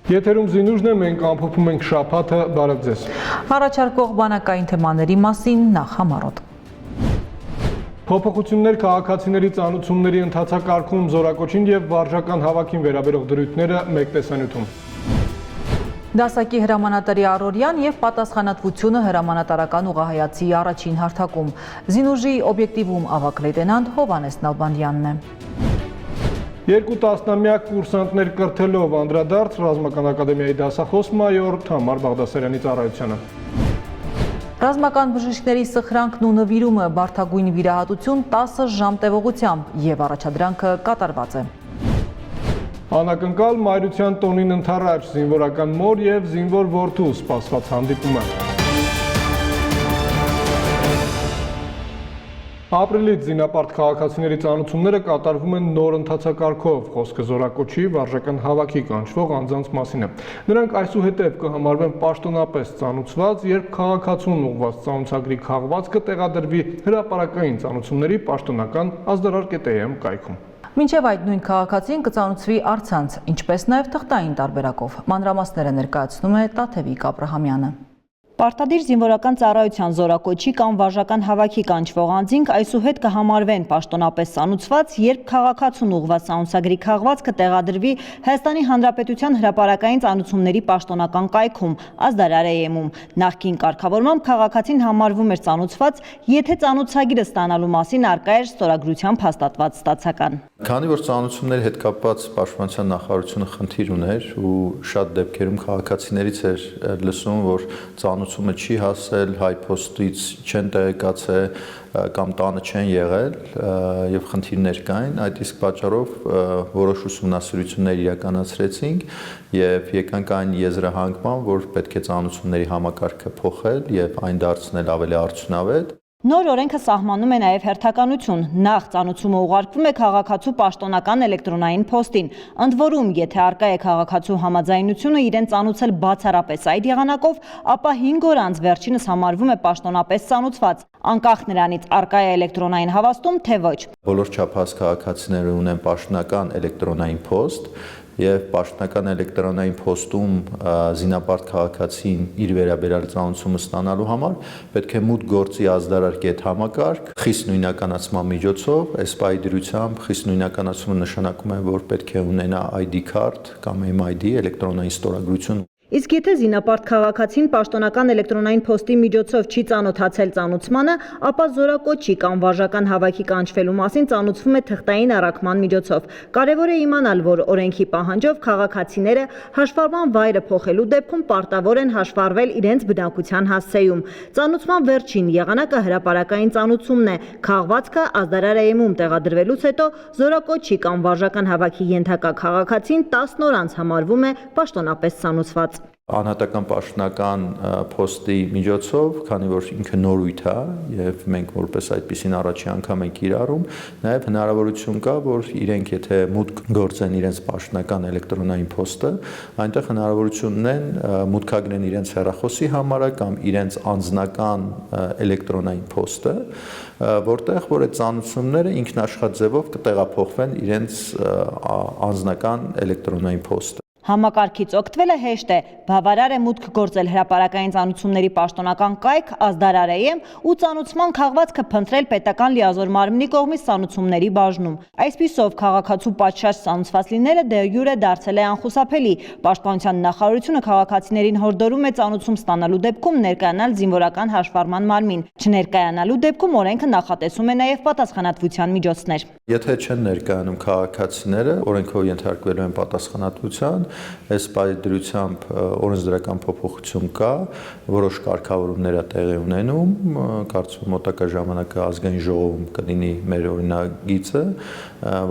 Եթերում զինուժն է, մենք ամփոփում ենք շաբաթը, բարև ձեզ։ Առաջարկող բանակային թեմաների մասին նախ համառոտ։ Փոփոխություններ քաղաքացիների ծանոթությունների ընթացակարգում զորակոչին եւ վարժական հավաքին վերաբերող դրույթները մեկ տեսանյութում։ Դասակի հրամանատարի առօրյան եւ պատասխանատվությունը հրամանատարական ուղղահայացի առաջին հարթակում։ Զինուժի օբյեկտիվում ավագ լեյտենանտ Հովհաննես Նալբանդյանն է։ 2 տասնամյակ կուրսանտներ կրթելով անդրադարձ Ռազմական ակադեմիայի դասախոս մայոր Թամար Բաղդասարյանի ծառայությանը։ Ռազմական բժիշկների սխրանքն ու նվիրումը բարդագույն վիրահատություն 10 ժամ տևողությամբ եւ առաջադրանքը կատարված է։ Անակնկալ մայրության տոնին ընթառաջ զինվորական մոր եւ զինվոր որդու սպասված հանդիպումը։ Ապրիլից զինապարտ քաղաքացիների ծանոթությունները կատարվում են նոր ընթացակարգով, խոսքը զորակոչի վարժական հավաքի կանչվող անձանց մասին է։ Նրանք այսուհետև կհամարվեն պաշտոնապես ծանոթված, երբ քաղաքացուն ուղղված ծանոթագրի քաղվածքը տեղադրվի հրապարակային ծանոթությունների պաշտոնական azdarar.am կայքում։ Մինչև այդ նույն քաղաքացին կծանոթվի առցանց, ինչպես նաև թղթային տարբերակով։ Մանրամասները ներկայացնում է Տաթևիկ Աբրահամյանը։ Պարտադիր զինվորական ծառայության զորակոչի կամ վարժական հավաքի կանչվող անձինք այսուհետ կհամարվեն պաշտոնապես ծանոթված, երբ քաղաքացուն ուղղված ծանոթագրի քաղվածքը տեղադրվի Հայաստանի Հանրապետության հրապարակային ծանոթությունների պաշտոնական կայքում azdarar.am-ում։ Նախկին կարգավորմամբ քաղաքացին համարվում էր ծանոթված, եթե ծանոթագիրը ստանալու մասին արկա էր ստորագրությամբ հաստատված ստացական։ Քանի որ ծանոթությունների հետ կապված Պաշտպանության նախարարությունը խնդիր ուներ ու շատ դեպքերում քաղաքացիներից էր լսում, որ ծանոթությունը չի հասել, հայփոստից չեն տեղեկացել կամ տանը չեն եղել եւ խնդիրներ կային, այդ իսկ պատճառով որոշ ուսումնասիրություններ իրականացրեցինք եւ եկանք այն եզրահանգման, որ պետք է ծանոթությունների համակարգը փոխել եւ այն դարձնել ավելի արդյունավետ։ Նոր օրենքը սահմանում է նաև հերթականություն։ Նախ ծանոթումը ուղարկվում է քաղաքացու պաշտոնական էլեկտրոնային փոստին։ Ընդ որում, եթե արկա է քաղաքացու համաձայնությունը իրեն ծանոթել բացառապես այդ եղանակով, ապա 5 օր անց վերջինս համարվում է պաշտոնապես ծանոթված, անկախ նրանից արկա է էլեկտրոնային հավաստում, թե ոչ։ Բոլոր չափահաս քաղաքացիները ունեն պաշտոնական էլեկտրոնային փոստ եւ պաշտոնական էլեկտրոնային փոստում զինապարտ քաղաքացին իր վերաբերյալ ծանոթությունը ստանալու համար պետք է մուտք գործի azdarar.am համակարգ խիստ նույնականացման միջոցով, այս պահի դրությամբ խիստ նույնականացումը նշանակում է, որ պետք է ունենա ID card կամ MID էլեկտրոնային ստորագրություն։ Իսկ եթե զինապարտ քաղաքացին պաշտոնական էլեկտրոնային փոստի միջոցով չի ծանոթացել ծանոթմանը, ապա զորակոչի կամ վարժական հավաքի կանչվելու մասին ծանոթվում է թղթային առաքման միջոցով։ Կարևոր է իմանալ, որ օրենքի պահանջով քաղաքացիները հաշվառման վայրը փոխելու դեպքում պարտավոր են հաշվառվել իրենց բնակության հասցեում։ Ծանոթման վերջին եղանակը հրապարակային ծանոթումն է։ Քաղվածքը azdarar.am-ում տեղադրվելուց հետո զորակոչի կամ վարժական հավաքի ենթակա քաղաքացին 10 օր անց համարվում է պաշտոնապես ծանոթված։ Անհատական պաշտոնական փոստի միջոցով, քանի որ ինքը նորույթ է եւ մենք որպես այդպեսին առաջի անգամ ենք կիրառում, նաեւ հնարավորություն կա, որ իրենք եթե մուտք գործեն իրենց պաշտոնական էլեկտրոնային փոստը, այնտեղ հնարավորություն ունեն մուտքագրեն իրենց հեռախոսի համարը կամ իրենց անձնական էլեկտրոնային փոստը, որտեղ որ այդ ծանոթությունները ինքնաշխատ ձևով կտեղափոխվեն իրենց անձնական էլեկտրոնային փոստը։ Համակարգից օգտվելը հեշտ է, բավարար է մուտք գործել հրապարակային ծանոթությունների պաշտոնական կայք azdarar.am ու ծանոթման քաղվածքը փնտրել պետական լիազոր մարմնի կողմից ծանոթությունների բաժնում։ Այսպիսով քաղաքացու պատշաճ ծանոթված լինելը դե յուրե դարձել է անխուսափելի։ Պաշտպանության նախարարությունը քաղաքացիներին հորդորում է ծանոթում ստանալու դեպքում ներկայանալ զինվորական հաշվառման մարմին։ Չներկայանալու դեպքում օրենքը նախատեսում է նաև պատասխանատվության միջոցներ։ Եթե չեն ներկայանում քաղաքացիները, օրենքով ենթարկվելու են պատասխանատվության, այս պայդրությամբ օրենսդրական փոփոխություն կա, որոշ կարգավորումներ է տեղի ունենում, կարծում մոտակա ժամանակը ազգային ժողովում կլինի մեր օրինագիծը,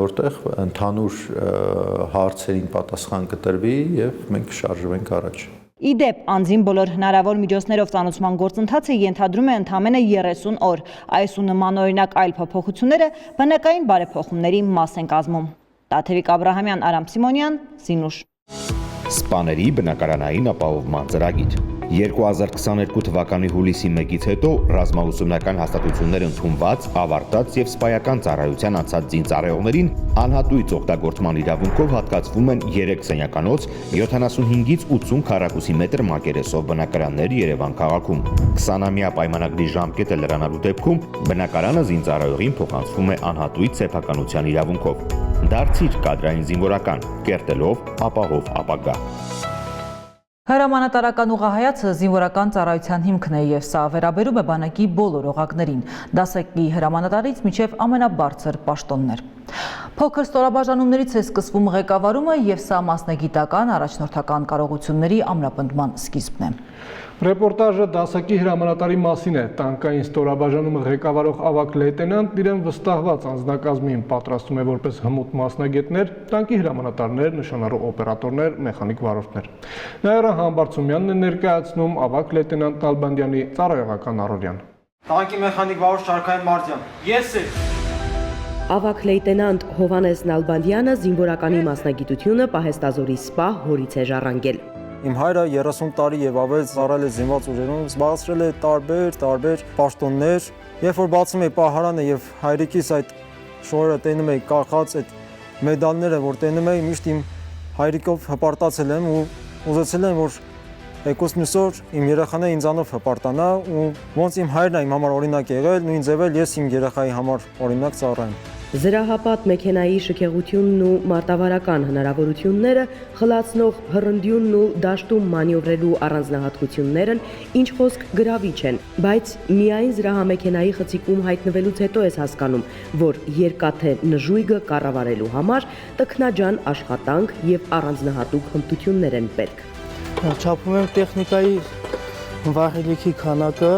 որտեղ ընդհանուր հարցերին պատասխան կտրվի եւ մենք կշարժվենք առաջ։ Իդեպ, անձին բոլոր հնարավոր միջոցներով ծանոթման գործընթացը ենթադրում է ընդամենը 30 օր։ Այս ու նման օրինակ այլ փոփոխությունները բանակային բարեփոխումների մաս են կազմում։ Տաթևիկ Աբրահամյան, Արամ Սիմոնյան, Զինուշ։ Սպաների բնակարանային ապահովման ծրագիր։ 2022 թվականի հուլիսի 1-ից հետո ռազմաուսումնական հաստատություններ ընդունված, ավարտած եւ սպայական ծառայության անցած զինծառայողներին անհատույց օգտագործման իրավունքով հատկացվում են 3 սենյականոց, 75-ից 80 քառակուսի մետր մակերեսով բնակարաններ Երևան քաղաքում։ 20-ամյա պայմանագրի ժամկետը լրանալու դեպքում բնակարանը զինծառայողին փոխանցվում է անհատույց սեփականության իրավունքով։ Դարձիր կադրային զինվորական, կերտելով ապահով ապագա։ Հրամանատարական ուղղահայացը զինվորական ծառայության հիմքն է եւ սա վերաբերում է բանակի բոլոր օղակներին, դասակի հրամանատարից մինչեւ ամենաբարձր պաշտոններ։ Փոքր ստորաբաժանումներից է սկսվում ղեկավարումը եւ սա մասնագիտական առաջնորդական կարողությունների ամրապնդման սկիզբն է։ Ռեպորտաժը դասակի հրամանատարի մասին է։ Տանկային ստորաբաժանումը ղեկավարող ավագ լեյտենանտ իրեն վստահված անձնակազմին պատրաստում է որպես հմուտ մասնագետներ, տանկի հրամանատարներ, նշանառու օպերատորներ, մեխանիկ վարորդներ։ Նաիրա Համբարձումյանն է ներկայացնում ավագ լեյտենանտ Նալբանդյանի ծառայողական առօրյան։ Տանկի մեխանիկ վարորդ Շարքային Մարզյան։ Ես եմ։ Ավագ լեյտենանտ Հովհաննես Նալբանդյանը զինվորականի մասնագիտությունը պահեստազորի սպա հորից է ժառանգել։ Իմ հայրը 30 տարի եւ ավել ծառայել է զինված ուժերում, զբաղեցրել է տարբեր պաշտոններ։ Երբ որ բացում էի պահարանը եւ հայրիկիս այդ շորերը տենում էի կախած այդ մեդալները, որ տենում էի, միշտ իմ հայրիկով հպարտացել եմ ու ուզեցել եմ, որ եկուս մյուս օր իմ երեխաները ինձանով հպարտանա ու ոնց իմ հայրն է իմ համար օրինակ եղել, նույն ձևել ես իմ երեխայի համար օրինակ ծառայեմ։ Զրահապատ մեքենայի շքեղությունն ու մարտավարական հնարավորությունները, խլացնող հռնդյունն ու դաշտում մանևրելու առանձնահատկություններն ինչ խոսք գրավիչ են, բայց միայն զրահամեքենայի խցիկում հայտնվելուց հետո ես հասկանում, որ երկաթե նժույգը կառավարելու համար տքնաջան աշխատանք եւ առանձնահատուկ հմտություններ են պետք։ Չափում եմ տեխնիկայի վաղելիքի քանակը,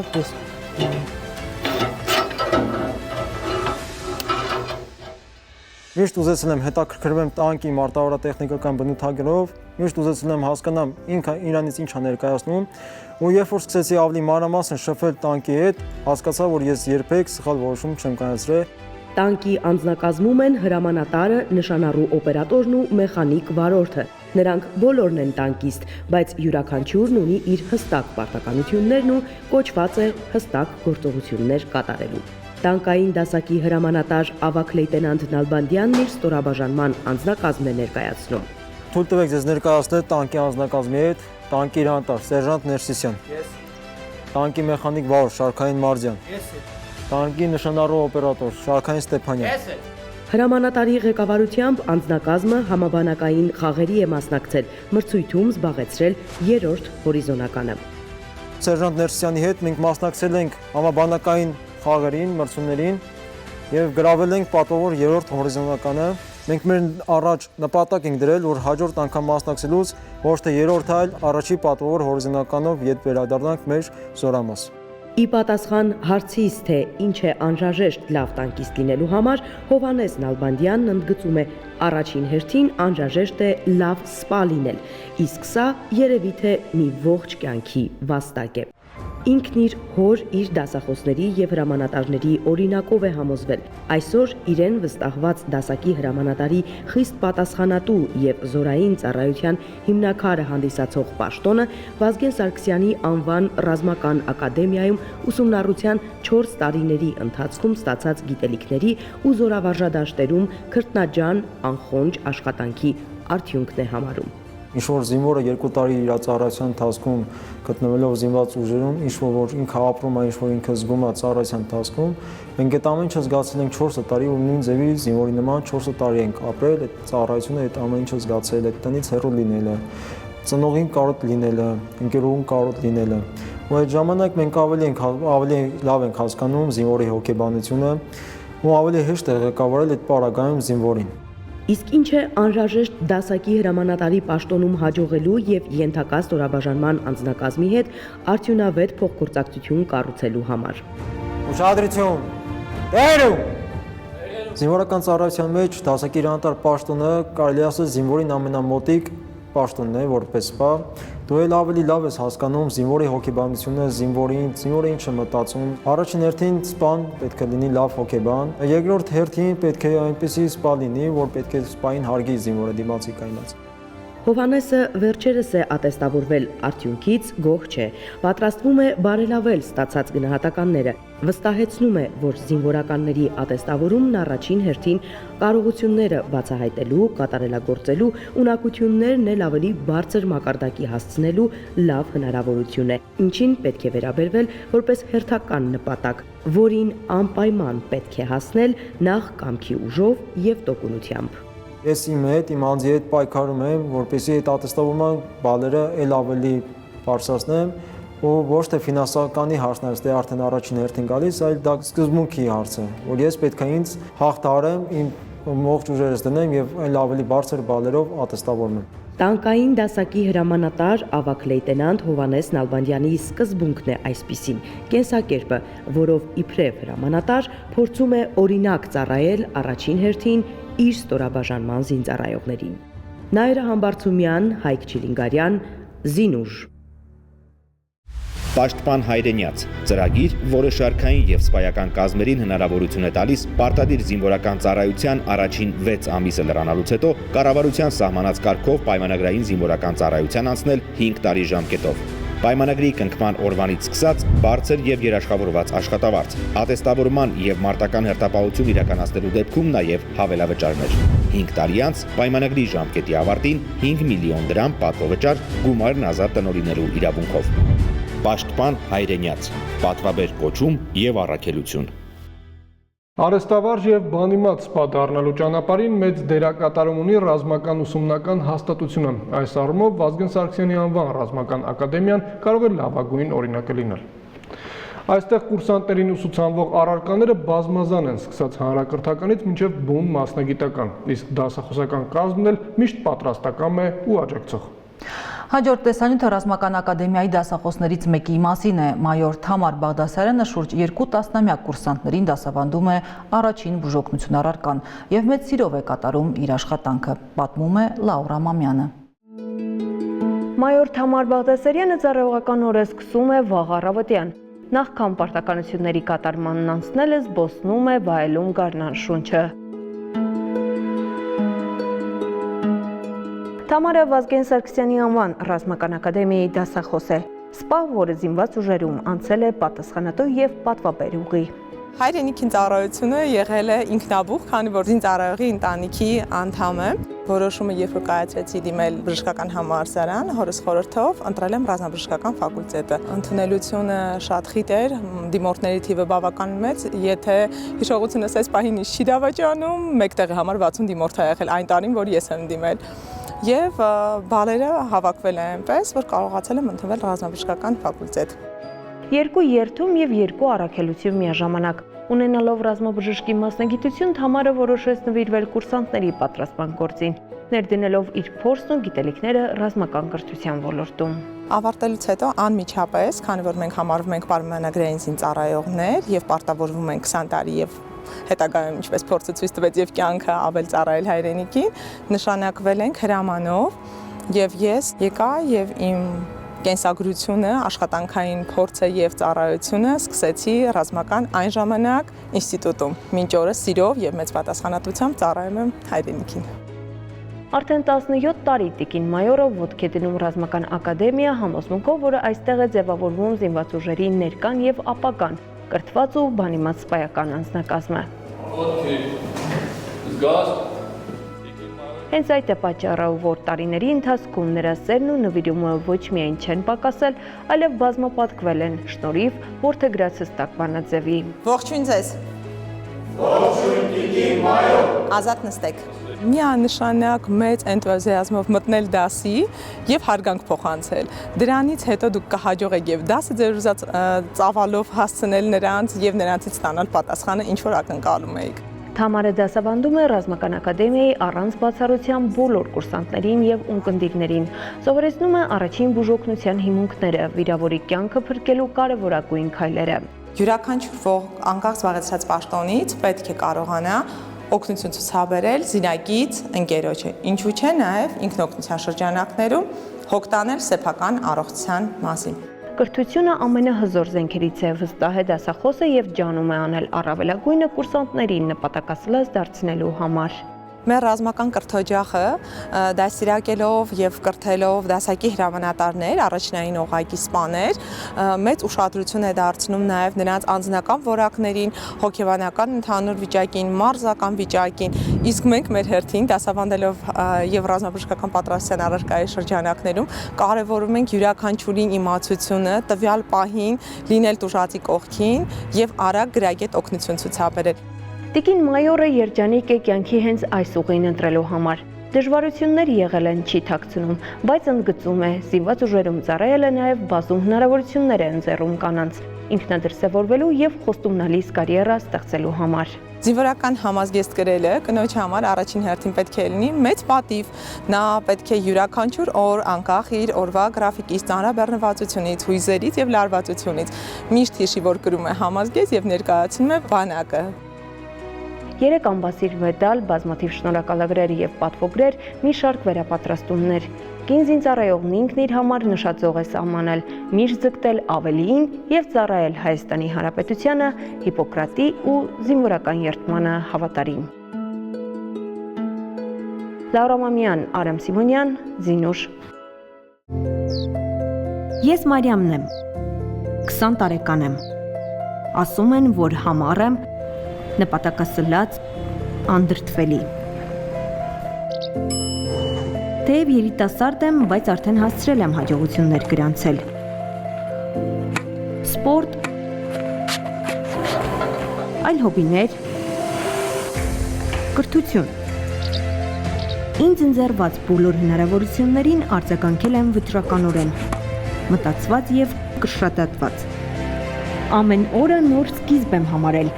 Միշտ ուզեցել եմ հետաքրքրվեմ տանկի մարտավարատեխնիկական բնութագրով, միշտ ուզեցել եմ հասկանամ ինքը իրանից ինչ է ներկայացնում, ու երբ որ սկսեցի ավելի մանրամասն շփվել տանկի հետ, հասկացա, որ ես երբեք սխալ որոշում չեմ կայացրել։ Տանկի անձնակազմում են հրամանատարը, նշանառու օպերատորն ու մեխանիկ վարորդը։ Նրանք բոլորն են տանկիստ, բայց յուրաքանչյուրն ունի իր հստակ պարտականություններն ու կոչված է հստակ գործողություններ կատարելու։ Տանկային դասակի հրամանատար ավագ լեյտենանտ Նալբանդյանն իր ստորաբաժանման անձնակազմն է ներկայացնում։ Թույլ տվեք ձեզ ներկայացնել տանկի անձնակազմի հետ, տանկի հրամանատար սերժանտ Ներսիսյան։ Ես։ Տանկի մեխանիկ վարորդ Շարքային Մարզյան։ Ես։ Տանկի նշանառու օպերատոր Շարքային Ստեփանյան։ Ես։ Հրամանատարի ղեկավարությամբ անձնակազմը համաբանակային խաղերի է մասնակցել, մրցույթում զբաղեցրել 3-րդ հորիզոնականը։ Սերժանտ Ներսիսյանի հետ մենք մասնակցել ենք համաբանակային խաղերին, մրցումներին եւ գրավել ենք պատվավոր 3-րդ հորիզոնականը։ Մենք մեր առաջ նպատակ ենք դրել, որ հաջորդ անգամ մասնակցելուց ոչ թե 3-րդ, այլ առաջի պատվավոր հորիզոնականով յետ վերադառնանք մեր զորամաս։ Ի պատասխան հարցից, թե ինչ է անհրաժեշտ լավ տանկիստ լինելու համար, Հովհաննես Նալբանդյանն ընդգծում է, առաջին հերթին անհրաժեշտ է լավ սպա լինել, իսկ սա երևի թե մի ողջ կյանքի վաստակ է։ Ինքն իր հոր, իր դասախոսների եւ հրամանատարների օրինակով է համոզվել։ Այսօր իրեն վստահված դասակի հրամանատարի խիստ պատասխանատու եւ զորային ծառայության հիմնաքարը հանդիսացող պաշտոնը Վազգեն Սարգսյանի անվան ռազմական ակադեմիայում ուսումնառության 4 տարիների ընթացքում ստացած գիտելիքների ու զորավարժադաշտերում քրտնաջան անխոնջ աշխատանքի արդյունքն է համարում։ Ինչ-որ զինվորը 2 տարի իր ծառայության ընթացքում գտնվելով զինված ուժերում, ինչ-որ ինքը ապրում է, ինչ-որ ինքը զգում է ծառայության ընթացքում, մենք այդ ամեն ինչը զգացել ենք 4 տարի ու նույն ձևի զինվորի նման 4 տարի ենք ապրել, այդ ծառայությունը այդ ամեն ինչը զգացել, այդ տնից հեռու լինելը, ծնողին կարոտ լինելը, ընկերուհուն կարոտ լինելը։ Ու այդ ժամանակ մենք ավելի լավ ենք հասկանում զինվորի հոգեբանությունը ու ավելի հեշտ է ղեկավարել այդ պարագայում զինվորին։ Իսկ ինչ է անհրաժեշտ դասակի հրամանատարի պաշտոնում հաջողելու եւ ենթակա ստորաբաժանման անձնակազմի հետ արդյունավետ փոխգործակցություն կառուցելու համար։ Ուշադրություն։ Տերում։ Զինվորական ծառայության մեջ դասակի հրամանատար պաշտոնը կարելի ասել զինվորին ամենամոտիկ պաշտոնն է, որպես սպա։ Դու էլ ավելի լավ ես հասկանում զինվորի հոգեբանությունը, զինվորը ինչ է մտածում։ Առաջին հերթին սպան պետք է լինի լավ հոգեբան։ Երկրորդ հերթին պետք է այնպեսի սպա լինի, որ պետք է սպային հարգի զինվորը դիմացի կայնած։ Հովհաննեսը վերջերս է ատեստավորվել, արդյունքից գոհ չէ, պատրաստվում է բարելավել ստացած գնահատականները, վստահեցնում է, որ զինվորականների ատեստավորումն առաջին հերթին կարողությունները բացահայտելու, կատարելագործելու, ունակություններն էլ ավելի բարձր մակարդակի հասցնելու լավ հնարավորություն է, ինչին պետք է վերաբերվել որպես հերթական նպատակ, որին անպայման պետք է հասնել նախ կամքի ուժով եւ տոկունությամբ։ Ես իմ հետ, իմ անձի հետ պայքարում եմ, որպեսզի այդ ատեստավորման բալերը ել ավելի բարձրացնեմ, ու ոչ թե ֆինանսականի հարցն է, այստեղ արդեն առաջին հերթին գալիս, այլ դա սկզբունքի հարց է, որ ես պետք է ինձ հաղթահարեմ, իմ ողջ ուժերս դնեմ եւ ել ավելի բարձր բալերով ատեստավորեմ։ Տանկային դասակի հրամանատար ավագ լեյտենանտ Հովհաննես Նալբանդյանի սկզբունքն է այսպիսին՝ կենսակերպը, որով իբրև հրամանատար փորձում է օրինակ ծառայել առաջին հերթին իր ստորաբաժանման զինծառայողներին։ Նայիրա Համբարձումյան, Հայկ Չիլինգարյան, Զինուժ։ Պաշտպան հայրենյաց ծրագիր, որը շարքային եւ սպայական կազմերին հնարավորություն է տալիս պարտադիր զինվորական ծառայության առաջին 6 ամիսը լրանալուց հետո կառավարության սահմանած կարգով պայմանագրային զինվորական ծառայության անցնել 5 տարի ժամկետով։ Պայմանագրի կնքման օրվանից սկսած բարձր եւ երաշխավորված աշխատավարձ, ատեստավորման եւ մարտական հերթապահություն իրականացնելու դեպքում նաեւ հավելավճարներ։ 5 տարի անց պայմանագրի ժամկետի ավարտին 5 միլիոն դրամ պատվովճար գումարն ազատ տնօրինելու իրավունքով։ Պաշտպան հայրենյաց, պատվաբեր կոչում եւ առաքելություն։ Արեստավարժ եւ բանիմաց սպա դառնալու ճանապարհին մեծ դերակատարում ունի ռազմական ուսումնական հաստատությունը։ Այս առումով Վազգեն Սարգսյանի անվան ռազմական ակադեմիան կարող է լավագույն օրինակը լինել։ Այստեղ կուրսանտներին ուսուցանվող առարկաները բազմազան են, սկսած հանրակրթականից մինչև բուն մասնագիտական, իսկ դասախոսական կազմն էլ միշտ պատրաստական է ու աջակցող։ Հաջորդ տեսանյութը ռազմական ակադեմիայի դասախոսներից մեկի մասին է։ Մայոր Թամար Բաղդասարյանը շուրջ 2 տասնամյակ կուրսանտներին դասավանդում է առաջին բուժօգնություն առարկան եւ մեծ սիրով է կատարում իր աշխատանքը, պատմում է Լաուրա Մամյանը։ Մայոր Թամար Բաղդասարյանը ծառայողական օրը սկսում է վաղ առավոտյան։ Նախքան պարտականությունների կատարմանն անցնելը զբոսնում է վայելում գարնան շունչը։ Թամարը Վազգեն Սարգսյանի անվան ռազմական ակադեմիայի դասախոս է։ Սպա, որը զինված ուժերում անցել է պատասխանատու եւ պատվաբեր ուղի։ Հայրենիքին ծառայությունը եղել է ինքնաբուխ, քանի որ զինծառայողի ընտանիքի անդամ եմ։ Որոշումը երբ որ կայացրեցի դիմել բժշկական համալսարան, հորս խորհրդով ընտրել եմ ռազմաբժշկական ֆակուլտետը։ Ընդունելությունը շատ խիտ էր, դիմորդների թիվը բավական մեծ, եթե հիշողությունս այս պահին չի դավաճանում, մեկ տեղի համար 60 դիմորդ է եղել այն տարին, որ ես եմ դիմել։ Եվ բալերը հավաքվել է այնպես, որ կարողացել եմ ընդունվել ռազմաբժշկական ֆակուլտետ։ 2 երթում եւ 2 առաքելություն միաժամանակ։ Ունենալով ռազմաբժշկի մասնագիտություն, Թամարը որոշեց նվիրվել կուրսանտների պատրաստման գործին, ներդնելով իր փորձն ու գիտելիքները ռազմական կրթության ոլորտում։ Ավարտելուց հետո անմիջապես, քանի որ մենք համարվում ենք պայմանագրային զինծառայողներ եւ պարտավորվում ենք 20 տարի եւ հետագայում ինչպես փորձը ցույց տվեց եւ կյանքը ավել ծառայել հայրենիքին, նշանակվել ենք հրամանով եւ ես եկա եւ իմ կենսագրությունը, աշխատանքային փորձը եւ ծառայությունը սկսեցի ռազմական այն ժամանակ ինստիտուտում։ Մինչ օրս սիրով եւ մեծ պատասխանատվությամբ ծառայում եմ հայրենիքին։ Արդեն 17 տարի տիկին մայորը ոտք է դնում ռազմական ակադեմիա համոզմունքով, որը այստեղ է ձևավորվում զինված ուժերի ներկան եւ ապագան, կրթված ու բանիմաց սպայական անձնակազմը։ Հենց այդ է պատճառը, որ տարիների ընթացքում նրա սերն ու նվիրումը ոչ միայն չեն պակասել, այլև բազմապատկվել են շնորհիվ որդեգրած հստակ բանաձևի։ Ողջույն ձեզ։ Ողջույն տիկին մայոր։ Ազատ նստեք։ Միանշանակ մեծ էնտուզիազմով մտնել դասի եւ հարգանք փոխանցել։ Դրանից հետո դուք կհաջողեք եւ դասը ձեր ուզած ծավալով հասցնել նրանց եւ նրանցից ստանալ պատասխանը, ինչ որ ակնկալում եք։ Թամարը դասավանդում է ռազմական ակադեմիայի առանց բացառության բոլոր կուրսանտներին եւ ունկնդիրներին։ Սովորեցնում է առաջին բուժօգնության հիմունքները, վիրավորի կյանքը փրկելու կարևորագույն քայլերը։ Յուրաքանչյուր ողջ անկախ զբաղեցրած պաշտոնից պետք է կարողանա օգնություն ցուցաբերել զինագիծ ընկերոջը, ինչու՞ չէ նաև ինքնօգնության շրջանակներում հոգ տանել սեփական առողջության մասին։ Կրթությունը ամենահզոր զենքերից է, վստահ է դասախոսը եւ ջանում է անել առավելագույնը կուրսանտներին նպատակասլաց դարձնելու համար։ Մեր ռազմական կրթօջախը դաստիարակելով եւ կրթելով դասակի հրամանատարներ, առաջնային օղակի սպաներ, մեծ ուշադրություն է դարձնում նաեւ նրանց անձնական որակներին, հոգեբանական ընդհանուր վիճակին, մարզական վիճակին, իսկ մենք մեր հերթին դասավանդելով եւ ռազմաբժշկական պատրաստության առարկայի շրջանակներում կարևորում ենք յուրաքանչյուրին իմացությունը, տվյալ պահին լինել տուժածի կողքին եւ արագ գրագետ օգնություն ցուցաբերել։ Տիկին մայորը երջանիկ է կյանքի հենց այս ուղին ընտրելու համար։ Դժվարություններ եղել են չի թաքցնում, բայց ընդգծում է, զինված ուժերում ծառայելը նաև բազում հնարավորություններ է ընձեռում կանանց, ինքնադրսևորվելու եւ խոստումնալից կարիերա ստեղծելու համար։ Զինվորական համազգեստ գրելը կնոջ համար առաջին հերթին պետք է լինի մեծ պատիվ։ Նա պետք է յուրաքանչյուր օր անկախ իր օրվա գրաֆիկից, ծանրաբեռնվածությունից, հույզերից եւ լարվածությունից միշտ հիշի, որ գրում է համազգեստ եւ ներկայացնում է բանակը։ 3 ամբասիր մեդալ, բազմաթիվ շնորհակալագրեր եւ պատվոգրեր, մի շարք վերապատրաստումներ։ Կին զինծառայողն ինքն իր համար նշածող է սահմանել, միշտ ձգտել ավելիին եւ ծառայել Հայաստանի Հանրապետությանը, Հիպոկրատի ու զինվորական երդմանը հավատարիմ։ Լաուրա Մամյան, Արամ Սիմոնյան, Զինուշ։ Ես Մարիամն եմ, 20 տարեկան եմ, ասում են, որ համառ եմ, նպատակասլաց, անդրդվելի։ Թեև երիտասարդ եմ, բայց արդեն հասցրել եմ հաջողություններ գրանցել։ Սպորտ, այլ հոբիներ, կրթություն։ Ինձ ընձեռված բոլոր հնարավորություններին արձագանքել եմ վճռականորեն, մտածված եւ կշռադատված։ Ամեն օրը նոր սկիզբ եմ համարել,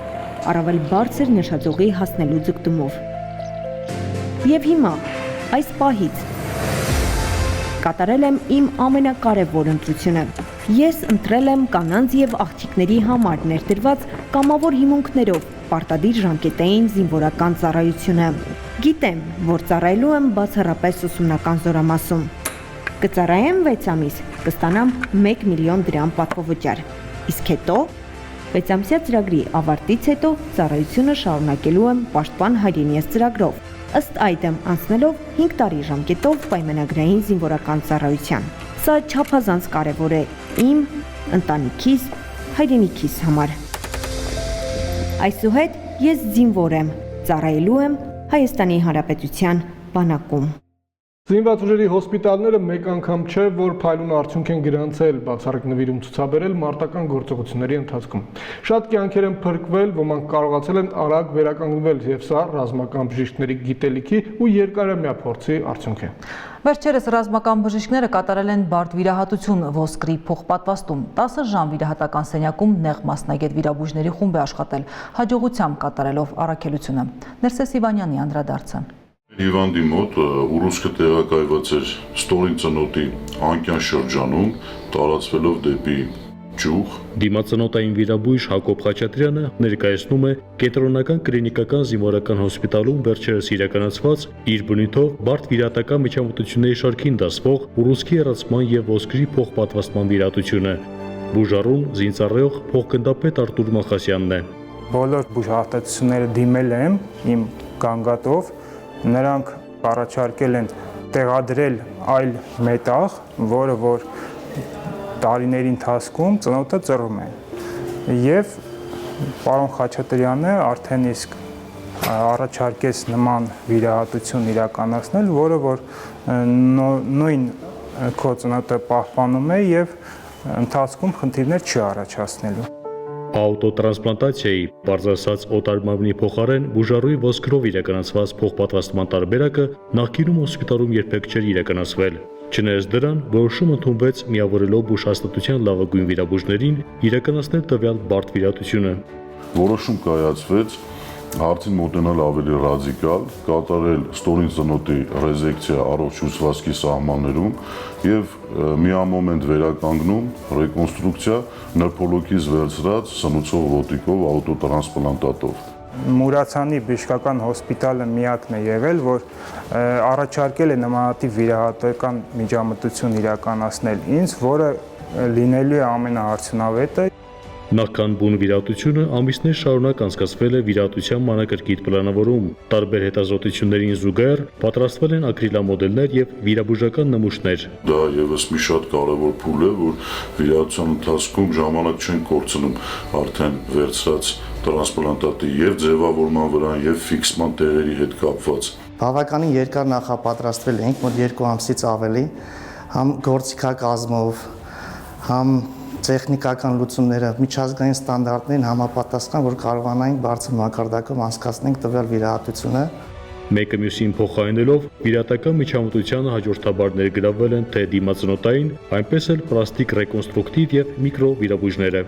առավել բարձր նշաձողի հասնելու ձգտումով։ Եվ հիմա, այս պահից, կատարել եմ իմ ամենակարևոր ընտրությունը։ Ես ընտրել եմ կանանց եւ աղջիկների համար ներդրված կամավոր հիմունքներով պարտադիր ժամկետային զինվորական ծառայությունը։ Գիտեմ, որ ծառայելու եմ բացառապես ուսումնական զորամասում։ Կծառայեմ 6 ամիս, կստանամ 1 միլիոն դրամ պատվովճար։ Իսկ հետո 6 ամսյա ծրագրի ավարտից հետո ծառայությունը շարունակելու եմ Պաշտպան հայրենիես ծրագրով։ Ըստ այդմ անցնելով 5 տարի ժամկետով պայմանագրային զինվորական ծառայության։ Սա չափազանց կարևոր է իմ, ընտանիքիս, հայրենիքիս համար։ Այսուհետ ես զինվոր եմ, ծառայելու եմ Հայաստանի Հանրապետության բանակում։ Զինված ուժերի հոսպիտալները մեկ անգամ չէ, որ փայլուն արդյունք են գրանցել, բացառիկ նվիրում ցուցաբերել մարտական գործողությունների ընթացքում։ Շատ կյանքեր են փրկվել, ոմանք կարողացել են արագ վերականգնվել, եւ սա ռազմական բժիշկների գիտելիքի ու երկարամյա փորձի արդյունք է։ Վերջերս ռազմական բժիշկները կատարել են բարդ վիրահատություն ոսկրի փոխպատվաստում։ 10 ժամ վիրահատական սենյակում նեղ մասնագետ վիրաբույժների խումբ է աշխատել, հաջողությամբ կատարելով առաքելությունը։ Ներսես Իվանյանի անդրադարձը։ Հիվանդի մոտ ուռուցքը տեղակայված էր ստորին ծնոտի անկյան շրջանում, տարածվելով դեպի ճյուղ։ Դիմացնոտային վիրաբույժ Հակոբ Խաչատրյանը ներկայացնում է կենտրոնական կլինիկական զինվորական հոսպիտալում վերջերս իրականացված իր բնույթով բարդ վիրահատական միջամտությունների շարքին դասվող ուռուցքի հեռացման եւ ոսկրի փոխպատվաստման վիրահատությունը։ Բուժարում զինծառայող փոխգնդապետ Արտուր Մախասյանն է։ Բոլոր բուժհաստատությունները դիմել եմ իմ գանգատով, նրանք առաջարկել են տեղադրել այլ մետաղ, որը որ տարիների ընթացքում ծնոտը ծռում է։ Եվ պարոն Խաչատրյանը արդեն իսկ առաջարկեց նման վիրահատություն իրականացնել, որը որ նույն քո ծնոտը պահպանում է եւ ընթացքում խնդիրներ չի առաջացնելու։ Աուտոտրանսպլանտացիայի, բարձրացած օտարմարմնի փոխարեն բուժառուի ոսկրով իրականացված փոխպատվաստման տարբերակը նախկինում հոսպիտալում երբեք չէր իրականացվել։ Չնայած դրան, որոշում ընդունվեց միավորելով բուժհաստատության լավագույն վիրաբույժներին իրականացնել տվյալ բարդ վիրահատությունը։ Որոշում կայացվեց հարցին մոտենալ ավելի ռադիկալ, կատարել ստորին ծնոտի ռեզեկցիա առողջ հյուսվածքի սահմաններում եւ միամոմենտ վերականգնում, ռեկոնստրուկցիա նրբոլոկից վերցրած սնուցող ոտիկով աուտոտրանսպլանտատով։ Մուրացանի բժշկական հոսպիտալը միակն է եղել, որ առաջարկել է նմանատիպ վիրահատական միջամտություն իրականացնել ինձ, որը լինելու է ամենաարդյունավետը։ Նախքան բուն վիրահատությունը ամիսներ շարունակ անցկացվել է վիրահատության մանրակրկիտ պլանավորում։ Տարբեր հետազոտություններին զուգահեռ պատրաստվել են ակրիլամոդելներ եւ վիրաբուժական նմուշներ։ Դա եւս մի շատ կարևոր փուլ է, որ վիրահատության ընթացքում ժամանակ չեն կորցնում արդեն վերցրած տրանսպլանտատի եւ ձևավորման վրա եւ ֆիքսման տեղերի հետ կապված։ Բավականին երկար նախապատրաստվել ենք, մոտ 2 ամսից ավելի, համ գործիքակազմով, համ տեխնիկական լուծումները միջազգային ստանդարտներին համապատասխան, որ կարողանանք բարձր մակարդակով անցկացնենք տվյալ վիրահատությունը։ Մեկը մյուսին փոխարինելով վիրահատական միջամտությանը հաջորդաբար ներգրավվել են թե դիմացնոտային, այնպես էլ պլաստիկ ռեկոնստրուկտիվ եւ միկրո վիրաբույժները։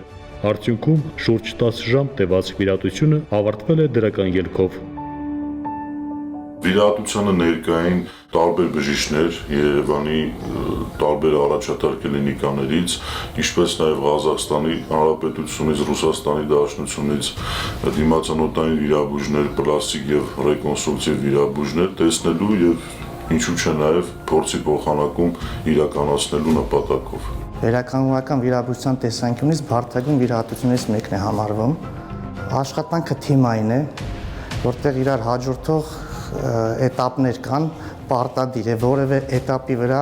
Արդյունքում շուրջ 10 ժամ տևած վիրահատությունը ավարտվել է դրական ելքով։ Վիրահատությանը ներկային տարբեր բժիշկներ Երևանի տարբեր առաջատար կլինիկաներից, ինչպես նաև Ղազախստանի Հանրապետությունից, Ռուսաստանի Դաշնությունից դիմացանոթային վիրաբույժներ, պլաստիկ եւ ռեկոնստրուկտիվ վիրաբույժներ տեսնելու եւ ինչու՞ չէ նաև փորձի փոխանակում իրականացնելու նպատակով։ Վերականգնական վիրաբույժության տեսանկյունից բարդագույն վիրահատություններից մեկն է համարվում։ Աշխատանքը թիմային է, որտեղ իրար հաջորդող էտապներ կան, պարտադիր է որևէ էտապի վրա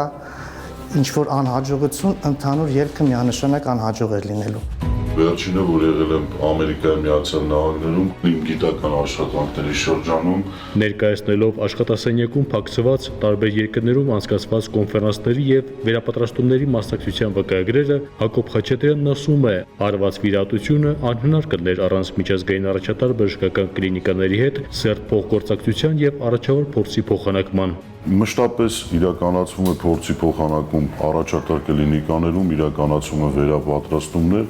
ինչ որ անհաջողություն ընդհանուր ելքը միանշանակ անհաջող է լինելու։ Վերջինը, որ եղել եմ Ամերիկայի Միացյալ Նահանգներում, իմ գիտական աշխատանքների շրջանում, ներկայացնելով աշխատասենյակում փակցված տարբեր երկրներում անցկացված կոնֆերանսների եւ վերապատրաստումների մասնակցության վկայագրերը, Հակոբ Խաչատրյանն ասում է, արված վիրահատությունը անհնար կլներ առանց միջազգային առաջատար բժշկական կլինիկաների հետ սերտ փոխգործակցության եւ առաջավոր փորձի փոխանակման։ Մշտապես իրականացվում է փորձի փոխանակում առաջատար կլինիկաներում, իրականացվում են վերապատրաստումներ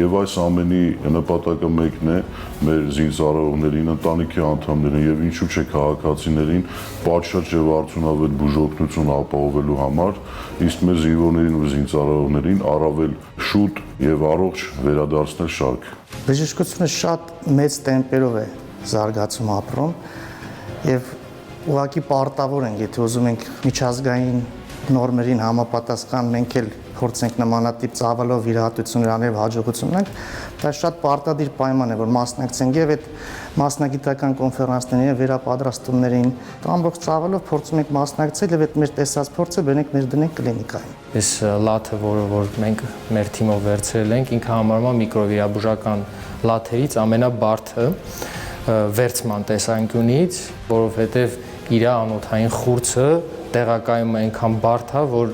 եւ այս ամենի նպատակը մեկն է մեր զինծառայողներին, ընտանիքի անդամներին եւ ինչու՞ չէ քաղաքացիներին պատշաճ եւ արդյունավետ բուժօգնություն ապահովելու համար, իսկ մեր զինվորներին ու զինծառայողներին առավել շուտ եւ առողջ վերադարձնել շարք։ Բժշկությունը շատ մեծ տեմպերով է զարգացում ապրում եւ ուղղակի պարտավոր ենք, եթե ուզում ենք միջազգային նորմերին համապատասխան մենք էլ փորձենք նմանատիպ ծավալով վիրահատություններ անել եւ հաջողություն ունենք, դա շատ պարտադիր պայման է, որ մասնակցենք եւ այդ մասնագիտական կոնֆերանսներին եւ վերապատրաստումներին ամբողջ ծավալով փորձում ենք մասնակցել եւ այդ մեր տեսած փորձը բերենք ներդնենք կլինիկային։ Այս լաթը, որ մենք մեր թիմով վերցրել ենք, ինքը համարվում է միկրովիրաբուժական լաթերից ամենաբարդը վերցման տեսանկյունից, որովհետեւ իր անոթային խուրձը տեղակայում է այնքան բարդ է, որ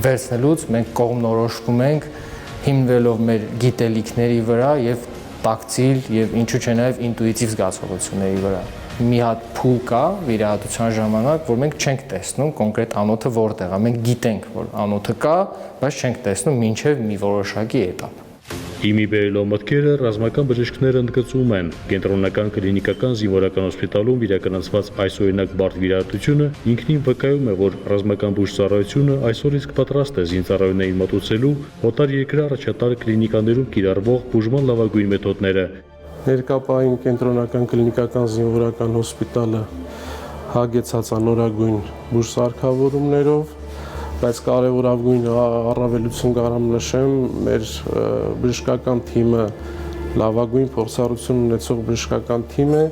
վերցնելուց մենք կողմնորոշվում ենք հիմնվելով մեր գիտելիքների վրա եւ տակտիլ եւ ինչու՞ չէ նաեւ ինտուիտիվ զգացողությունների վրա։ Մի հատ փուլ կա վիրահատության ժամանակ, որ մենք չենք տեսնում կոնկրետ անոթը որտեղ է։ Մենք գիտենք, որ անոթը կա, բայց չենք տեսնում մինչեւ մի որոշակի էտապ։ Հիմի բերելով մտքերը ռազմական բժիշկները ընդգծում են կենտրոնական կլինիկական զինվորական հոսպիտալում իրականացված այսօրինակ բարդ վիրահատությունը ինքնին վկայում է, որ ռազմական բուժծառայությունը այսօր իսկ պատրաստ է զինծառայողներին մատուցելու օտար երկրի առաջատար կլինիկաներում կիրառվող բուժման լավագույն մեթոդները։ Ներկապային կենտրոնական կլինիկական զինվորական հոսպիտալը հագեցած է նորագույն բուժսարքավորումներով, բայց կարևորագույն առավելություն կարամ նշեմ, մեր բժշկական թիմը լավագույն փորձառություն ունեցող բժշկական թիմ է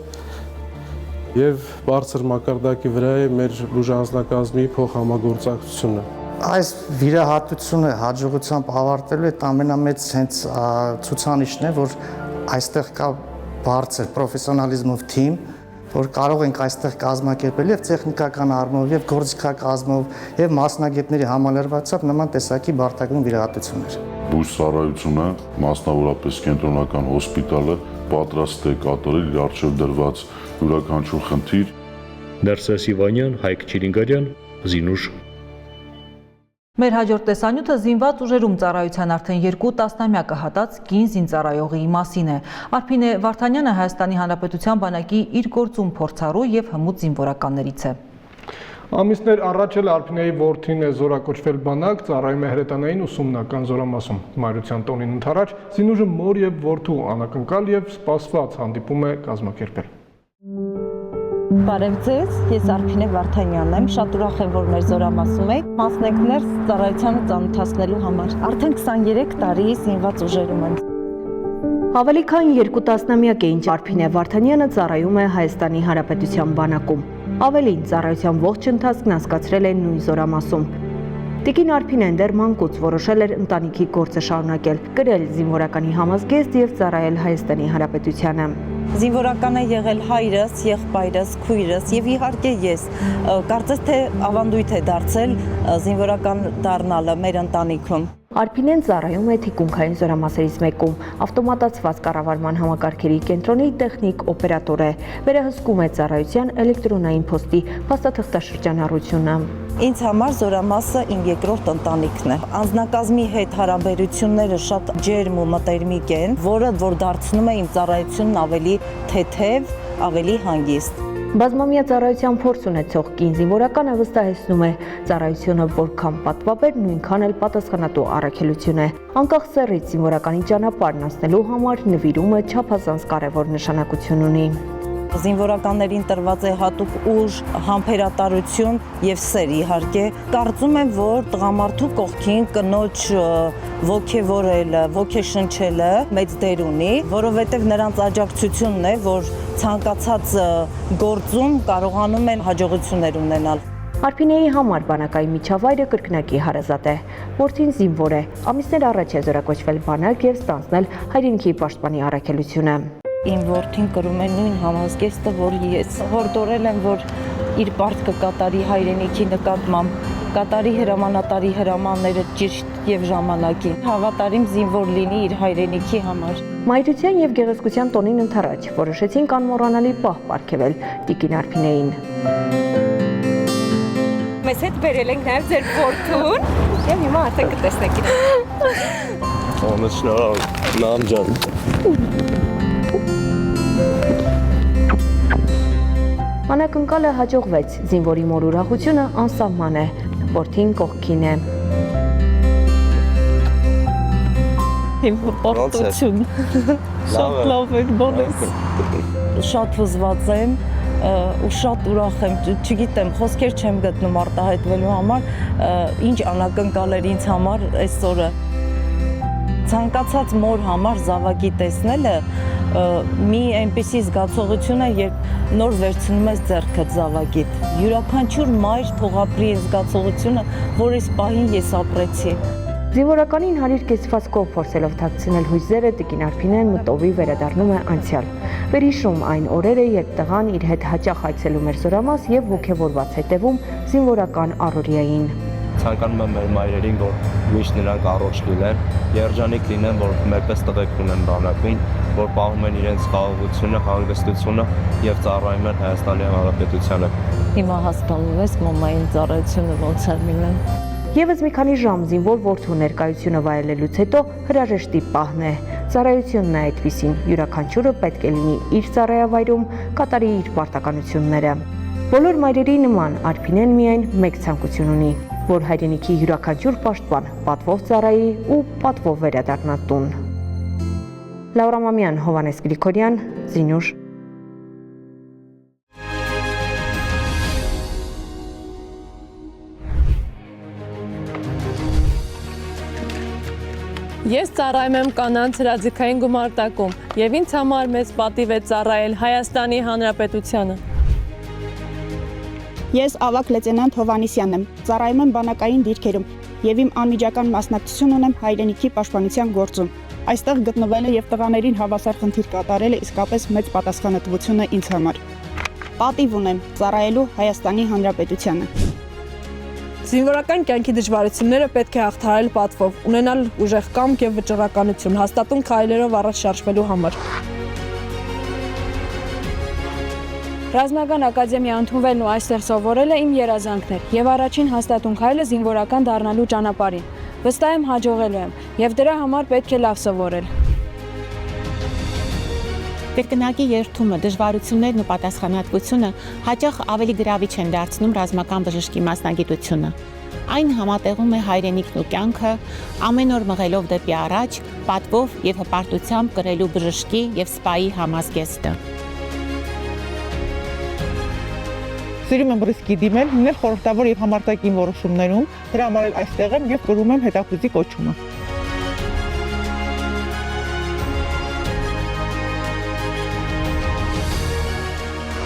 եւ բարձր մակարդակի վրա է մեր բուժանձնակազմի փոխհամագործակցությունը։ Այս վիրահատությունը հաջողությամբ ավարտելու այդ ամենամեծ հենց ցուցանիշն է, որ այստեղ կա բարձր պրոֆեսիոնալիզմով թիմ, որ կարող ենք այստեղ կազմակերպել եւ տեխնիկական առումով եւ գործիքակազմով եւ մասնագետների համալրվածությամբ նման տեսակի բարդագույն վիրահատություններ։ Բուժծառայությունը, մասնավորապես կենտրոնական հոսպիտալը պատրաստ է կատարել իր առջև դրված յուրաքանչյուր խնդիր։ Ներսես Իվանյան, Հայկ Չիլինգարյան, Զինուշ։ Մեր հաջորդ տեսանյութը զինված ուժերում ծառայության արդեն 2 տասնամյակը հատած կին զինծառայողի մասին է։ Արփինե Վարդանյանը Հայաստանի Հանրապետության բանակի իր գործում փորձառու եւ հմուտ զինվորականներից է։ Ամիսներ առաջ էլ Արփինեի որդին է զորակոչվել բանակ, ծառայում է հրետանային ուսումնական զորամասում։ Մայրության տոնին ընդառաջ զինուժը մոր եւ որդու անակնկալ եւ սպասված հանդիպում է կազմակերպել։ Բարև ձեզ, ես Արփինե Վարդանյանն եմ, շատ ուրախ եմ, որ մեր զորամասում եք մասնակցներ ծառայությանը ծանոթացնելու համար։ Արդեն 23 տարի զինված ուժերում եմ։ Ավելի քան 2 տասնամյակ է ինչ Արփինե Վարդանյանը ծառայում է Հայաստանի Հանրապետության բանակում։ Ավելին, ծառայության ողջ ընթացքն անցկացրել է նույն զորամասում։ Տիկին Արփինեն դեռ մանկուց որոշել էր ընտանիքի գործը շարունակել, կրել զինվորականի համազգեստ եւ ծառայել Հայաստանի Հանրապետությանը։ Զինվորական է եղել հայրս, եղբայրս, քույրս եւ իհարկե ես։ Կարծես թե ավանդույթ է դարձել զինվորական դառնալը մեր ընտանիքում։ Արփինեն ծառայում է թիկունքային զորամասերից մեկում, ավտոմատացված կառավարման համակարգերի կենտրոնի տեխնիկ օպերատոր է, վերահսկում է ծառայության էլեկտրոնային փոստի փաստաթղթաշրջանառությունը։ Ինձ համար զորամասը իմ երկրորդ ընտանիքն է։ Անձնակազմի հետ հարաբերությունները շատ ջերմ ու մտերմիկ են, որը որ դարձնում է իմ ծառայությունն ավելի թեթև, ավելի հանգիստ։ Բազմամյա ծառայության փորձ ունեցող կին զինվորականը վստահեցնում է, ծառայությունը որքան պատվաբեր, նույնքան էլ պատասխանատու առաքելություն է։ Անկախ սեռից զինվորականի ճանապարհն անցնելու համար նվիրումը չափազանց կարևոր նշանակություն ունի։ Զինվորականներին տրված է հատուկ ուժ, համբերատարություն եւ սեր իհարկե։ Կարծում եմ, որ տղամարդու կողքին կնոջ ոգևորելը, ոգեշնչելը մեծ դեր ունի, որովհետեւ նրանց աջակցությունն է, որ ցանկացած գործում կարողանում են հաջողություններ ունենալ։ Արփինեի համար բանակային միջավայրը կրկնակի հարազատ է։ Որդին զինվոր է, ամիսներ առաջ է զորակոչվել բանակ եւ ստանձնել հայրենիքի պաշտպանի առաքելությունը։ Իմ որդին կրում է նույն համազգեստը, որ ես հորդորել եմ, որ իր պարտքը կատարի հայրենիքի նկատմամբ, կատարի հրամանատարի հրամանները ճիշտ եւ ժամանակին, հավատարիմ զինվոր լինի իր հայրենիքի համար։ Մայրության եւ գեղեցկության տոնին ընթരാճ որոշեցինք անմոռանալի պահ պարգևել տիկին Արփինեին։ Մեզ հետ բերել ենք նաեւ ձեր որդուն եւ հիմա արդեն կտեսնեք իրեն։ Ոնց շնորհալ նամ ջան։ Անակնկալը հաջողվեց, զինվորի մոր ուրախությունը անսահման է, որդին կողքին է։ Իմ հպարտություն, շատ լավ էր բոլես։ Շատ հուզված եմ ու շատ ուրախ եմ, չգիտեմ, խոսքեր չեմ գտնում արտահայտվելու համար, ինչ անակնկալ էր ինձ համար այս օրը։ Ցանկացած մոր համար զավակի տեսնելը մի այնպիսի զգացողություն է, երբ նոր վերցնում ես ձեռքդ զավակիդ։ Յուրաքանչյուր մայր թողապրի զգացողությունը, որ այս պահին ես ապրեցի։ Զինվորականին հարիր կեցվածքով փորձելով թաքցնել հույզերը, տիկին Արփինեն մտովի վերադառնում է անցյալ։ Վերհիշում այն օրերը, երբ տղան իր հետ հաճախ այցելում էր զորամաս եւ ոգևորված հետևում զինվորական առօրյային։ Ցանկանում եմ մեր մայրերին, որ միշտ նրանք առողջ լինեն, երջանիկ լինեն, որ մերպես տղեկ ունեն բանակում, որ պահում են իրենց խաղաղությունը, հանգստությունը եւ ծառայում են Հայաստանի Հանրապետությանը։ Հիմա հասկանում ես մամային ծառայությունը ոնց է լինում։ Եվս մի քանի ժամ զինվոր որդու ներկայությունը վայելելուց հետո հրաժեշտի պահն է։ Ծառայությունն է այդպիսին, յուրաքանչյուրը պետք է լինի իր ծառայավայրում, կատարի իր պարտականությունները։ Բոլոր մայրերի նման Արփինեն միայն մեկ ցանկություն ունի, որ հայրենիքի յուրաքանչյուր պաշտպան պատվով ծառայի ու պատվով վերադառնա տուն։ Լաուրա Մամյան, Հովանես Գրիգորյան, Զինուշ։ Ես ծառայում եմ կանանց հրաձգային գումարտակում եւ ինձ համար մեծ պատիվ է ծառայել Հայաստանի Հանրապետությանը։ Ես ավագ լեյտենանտ Հովանեսյանն եմ, ծառայում եմ բանակային դիրքերում եւ իմ անմիջական մասնակցություն ունեմ հայրենիքի պաշտպանության գործում։ Այստեղ գտնվելը եւ տղաներին հավասար խնդիր կատարելը իսկապես մեծ պատասխանատվություն է ինձ համար։ Պատիվ ունեմ ծառայելու Հայաստանի Հանրապետությանը։ Զինվորական կյանքի դժվարությունները պետք է հաղթահարել պատվով, ունենալ ուժեղ կամք եւ վճռականություն, հաստատուն քայլերով առաջ շարժվելու համար։ Ռազմական ակադեմիա ընդունվելն ու այստեղ սովորելը իմ երազանքն էր եւ առաջին հաստատուն քայլը զինվորական դառնալու ճանապարհին։ Վստահ եմ հաջողելու եմ եւ դրա համար պետք է լավ սովորել։ Կրկնակի երթումը, դժվարություններն ու պատասխանատվությունը հաճախ ավելի գրավիչ են դարձնում ռազմական բժշկի մասնագիտությունը։ Այն համատեղում է հայրենիքն ու կյանքը, ամեն օր մղելով դեպի առաջ, պատվով եւ հպարտությամբ կրելու բժշկի եւ սպայի համազգեստը։ Սիրում եմ ռիսկի դիմել, լինել խորհրդավոր եւ համարտակին որոշումներում, դրա համար էլ այստեղ եմ եւ կրում եմ հետախուզի կոչումը։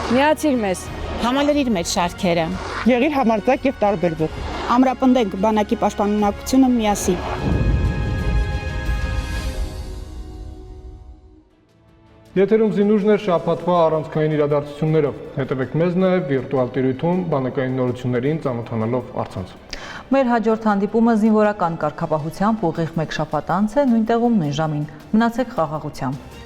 Միացիր մեզ։ Համալրիր մեր շարքերը։ Եղիր համարձակ եւ տարբերվող։ Ամրապնդենք բանակի պաշտպանունակությունը միասին։ Եթերում զինուժն էր շաբաթվա առանցքային իրադարձություններով։ Հետևեք մեզ նաև վիրտուալ տիրույթում բանակային նորություններին ծանոթանալով առցանց։ Մեր հաջորդ հանդիպումը զինվորական կարգապահությամբ ուղիղ մեկ շաբաթ անց է նույն տեղում նույն ժամին։ Մնացեք խաղաղությամբ։